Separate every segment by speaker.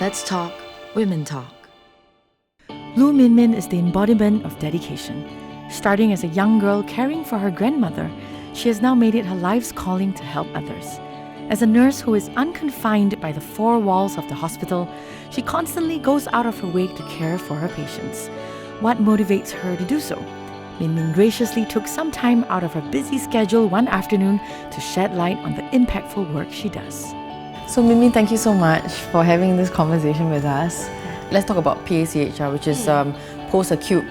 Speaker 1: Let's talk Women Talk.
Speaker 2: Loo Min Min is the embodiment of dedication. Starting as a young girl caring for her grandmother, she has now made it her life's calling to help others. As a nurse who is unconfined by the four walls of the hospital, she constantly goes out of her way to care for her patients. What motivates her to do so? Min Min graciously took some time out of her busy schedule one afternoon to shed light on the impactful work she does.
Speaker 3: So Min Min, thank you so much for having this conversation with us. Let's talk about PACHR, which is post-acute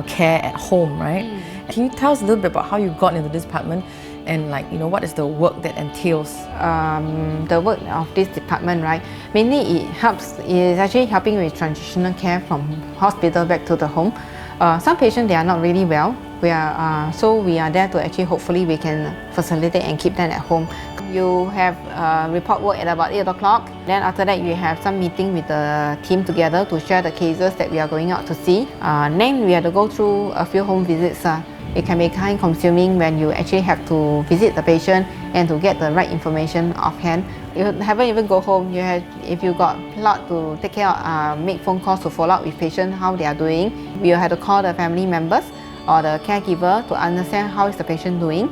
Speaker 3: care at home, right? Can you tell us a little bit about how you got into this department and what is the work that entails?
Speaker 4: The work of this department, right? Mainly is actually helping with transitional care from hospital back to the home. Some patients, they are not really well. So we are there to actually, hopefully we can facilitate and keep them at home. You have report work at about 8 o'clock. Then after that, you have some meeting with the team together to share the cases that we are going out to see. Then we have to go through a few home visits. It can be kind of consuming when you actually have to visit the patient and to get the right information offhand. You haven't even go home. If you got a lot to take care of, make phone calls to follow up with patients, how they are doing. You have to call the family members or the caregiver to understand how is the patient doing.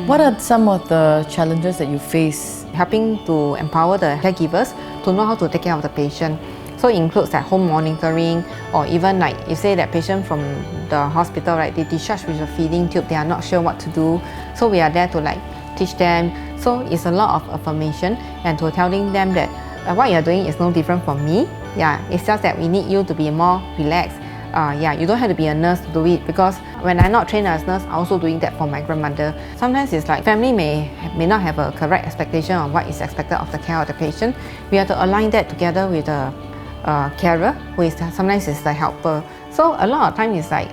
Speaker 3: What are some of the challenges that you face?
Speaker 4: Helping to empower the caregivers to know how to take care of the patient. So it includes that home monitoring, or even like you say that patient from the hospital, right, they discharged with a feeding tube, they are not sure what to do. So we are there to teach them. So it's a lot of affirmation and to telling them that what you're doing is no different from me. Yeah, it's just that we need you to be more relaxed. You don't have to be a nurse to do it, because when I'm not trained as a nurse, I'm also doing that for my grandmother. Sometimes it's like family may not have a correct expectation of what is expected of the care of the patient. We have to align that together with the carer, who is sometimes is the helper. So a lot of times it's like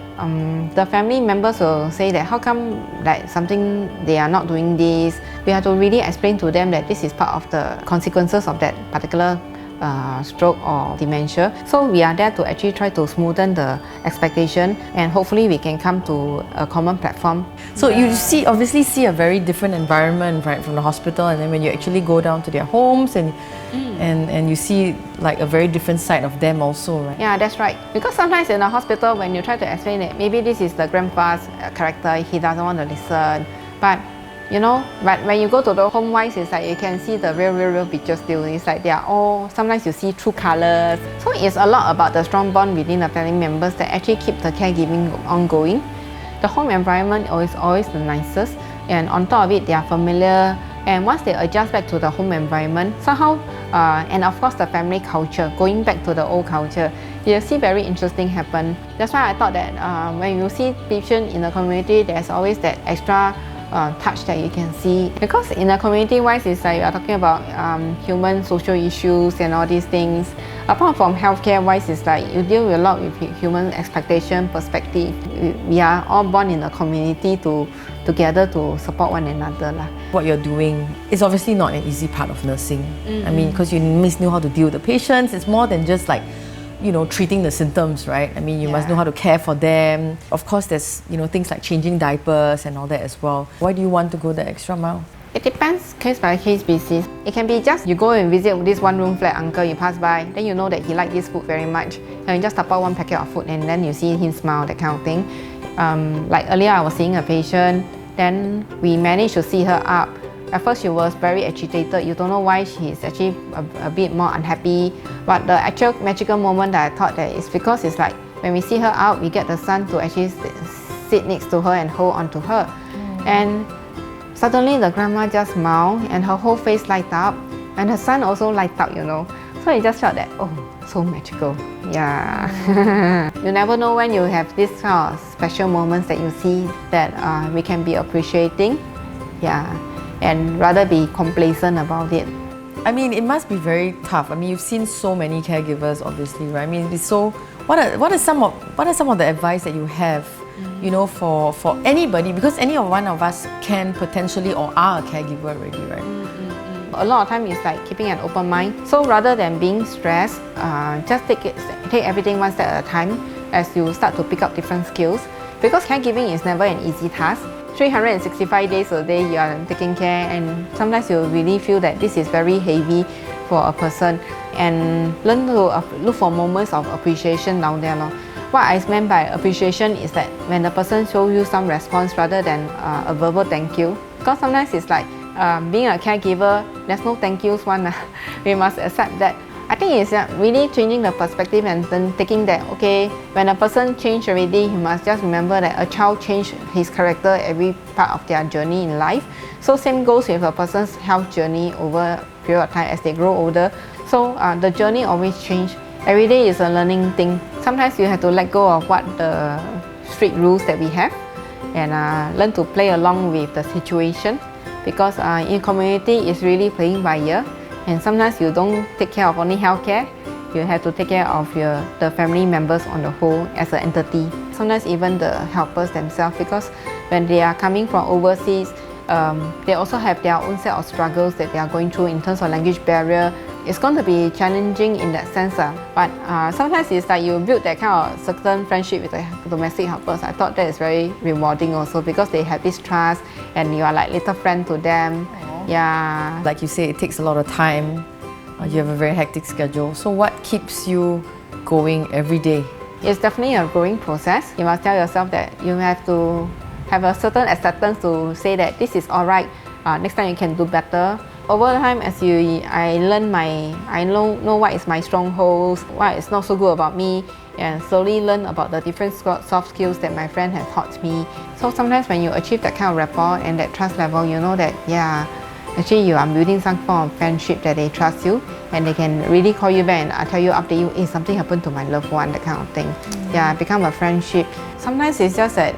Speaker 4: the family members will say that how come something they are not doing this. We have to really explain to them that this is part of the consequences of that particular stroke or dementia. So we are there to actually try to smoothen the expectation, and hopefully we can come to a common platform.
Speaker 3: So you obviously see a very different environment, right, from the hospital, and then when you actually go down to their homes and you see a very different side of them also, right?
Speaker 4: Yeah, that's right. Because sometimes in the hospital, when you try to explain it, maybe this is the grandpa's character, he doesn't want to listen. But when you go to the home wise, it's like you can see the real picture still. It's like they are all, sometimes you see true colors. So it's a lot about the strong bond within the family members that actually keep the caregiving ongoing. The home environment is always the nicest, and on top of it, they are familiar. And once they adjust back to the home environment, somehow, and of course the family culture, going back to the old culture, you'll see very interesting happen. That's why I thought that when you see patients in the community, there's always that extra touch that you can see, because in the community wise, it's like we are talking about human social issues and all these things. Apart from healthcare wise, it's like you deal with a lot with human expectation, perspective. We are all born in a community together to support one another.
Speaker 3: What you're doing is obviously not an easy part of nursing. I mean, because you must know how to deal with the patients. It's more than just treating the symptoms, right? I mean, you must know how to care for them. Of course, there's, things like changing diapers and all that as well. Why do you want to go the extra mile?
Speaker 4: It depends case by case basis. It can be just you go and visit this one room flat uncle, you pass by, then you know that he likes this food very much. And you just tap out one packet of food and then you see him smile, that kind of thing. Like earlier, I was seeing a patient, then we managed to see her up. At first she was very agitated. You don't know why she's actually a bit more unhappy. But the actual magical moment that I thought that is because it's like when we see her out, we get the son to actually sit next to her and hold on to her. And suddenly the grandma just smiled and her whole face light up, and her son also light up, So it just felt that, oh, so magical. Yeah. You never know when you have this kind of special moments that you see that we can be appreciating. Yeah. And rather be complacent about it.
Speaker 3: I mean, it must be very tough. I mean, you've seen so many caregivers, obviously, right? I mean, it's so. What are some of the advice that you have, for anybody? Because any one of us can potentially or are a caregiver already, right?
Speaker 4: A lot of time it's like keeping an open mind. So rather than being stressed, just take everything one step at a time as you start to pick up different skills. Because caregiving is never an easy task. 365 days a day you are taking care, and sometimes you really feel that this is very heavy. for a person and learn to look for moments of appreciation down there. What I meant by appreciation is that when the person shows you some response rather than a verbal thank you. Because sometimes it's like being a caregiver, there's no thank yous one. We must accept that. I think it's really changing the perspective and then taking that, okay, when a person change already, you must just remember that a child change his character every part of their journey in life. So same goes with a person's health journey over a period of time as they grow older. So the journey always change. Every day is a learning thing. Sometimes you have to let go of what the strict rules that we have and learn to play along with the situation, because in community it's really playing by ear. And sometimes you don't take care of only healthcare, you have to take care of the family members on the whole as an entity. Sometimes even the helpers themselves, because when they are coming from overseas, they also have their own set of struggles that they are going through in terms of language barrier. It's going to be challenging in that sense. But sometimes it's like you build that kind of certain friendship with the domestic helpers. I thought that is very rewarding also, because they have this trust and you are like little friend to them. Yeah.
Speaker 3: Like you say, it takes a lot of time. You have a very hectic schedule. So what keeps you going every day?
Speaker 4: It's definitely a growing process. You must tell yourself that you have to have a certain acceptance to say that this is alright. Next time you can do better. Over time, as I know what is my strongholds, what is not so good about me, and slowly learn about the different soft skills that my friend has taught me. So sometimes when you achieve that kind of rapport and that trust level, you know that, yeah, actually you are building some form of friendship that they trust you and they can really call you back and tell you, update you, hey, something happened to my loved one, that kind of thing. Yeah, become a friendship. Sometimes it's just that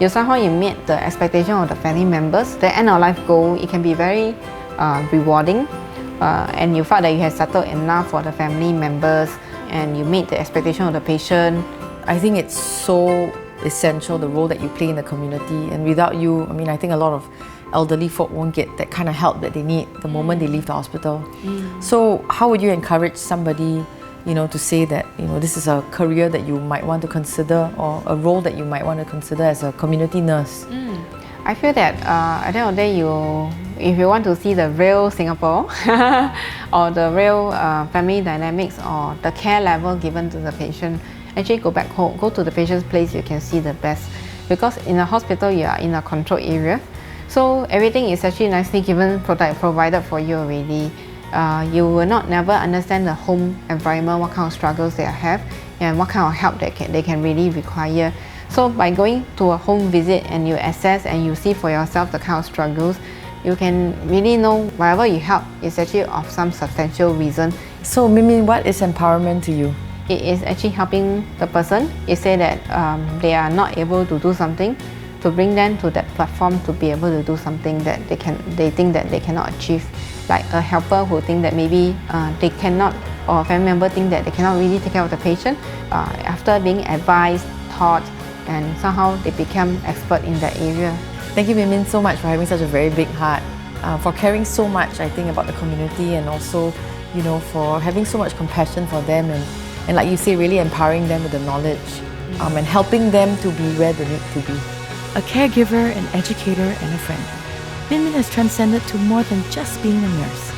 Speaker 4: you somehow meet the expectation of the family members. The end of life goal, it can be very rewarding, and you felt that you have settled enough for the family members and you meet the expectation of the patient.
Speaker 3: I think it's so essential, the role that you play in the community, and without you, I mean, I think a lot of elderly folk won't get that kind of help that they need the moment they leave the hospital. So how would you encourage somebody, to say that, this is a career that you might want to consider, or a role that you might want to consider as a community nurse?
Speaker 4: I feel that at the end of the day, if you want to see the real Singapore or the real family dynamics or the care level given to the patient, actually go back home, go to the patient's place, you can see the best. Because in a hospital, you are in a controlled area. So everything is actually nicely given, provided for you already. You will never understand the home environment, what kind of struggles they have and what kind of help they can really require. So by going to a home visit and you assess and you see for yourself the kind of struggles, you can really know whatever you help is actually of some substantial reason.
Speaker 3: So Min Min, what is empowerment to you?
Speaker 4: It is actually helping the person. You say that they are not able to do something, to bring them to that platform to be able to do something that they think that they cannot achieve. Like a helper who think that maybe they cannot, or a family member think that they cannot really take care of the patient. After being advised, taught, and somehow they become expert in that area.
Speaker 3: Thank you, Min Min, so much for having such a very big heart, for caring so much, I think, about the community, and also, for having so much compassion for them, and like you say, really empowering them with the knowledge, and helping them to be where they need to be.
Speaker 2: A caregiver, an educator, and a friend, Min Min has transcended to more than just being a nurse.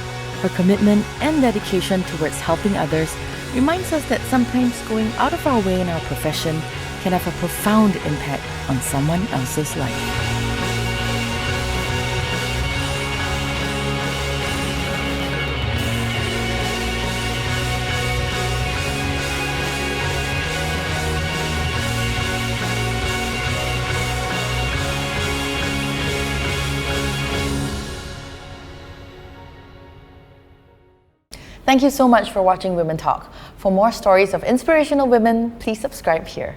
Speaker 2: Her commitment and dedication towards helping others reminds us that sometimes going out of our way in our profession can have a profound impact on someone else's life.
Speaker 3: Thank you so much for watching Women Talk. For more stories of inspirational women, please subscribe here.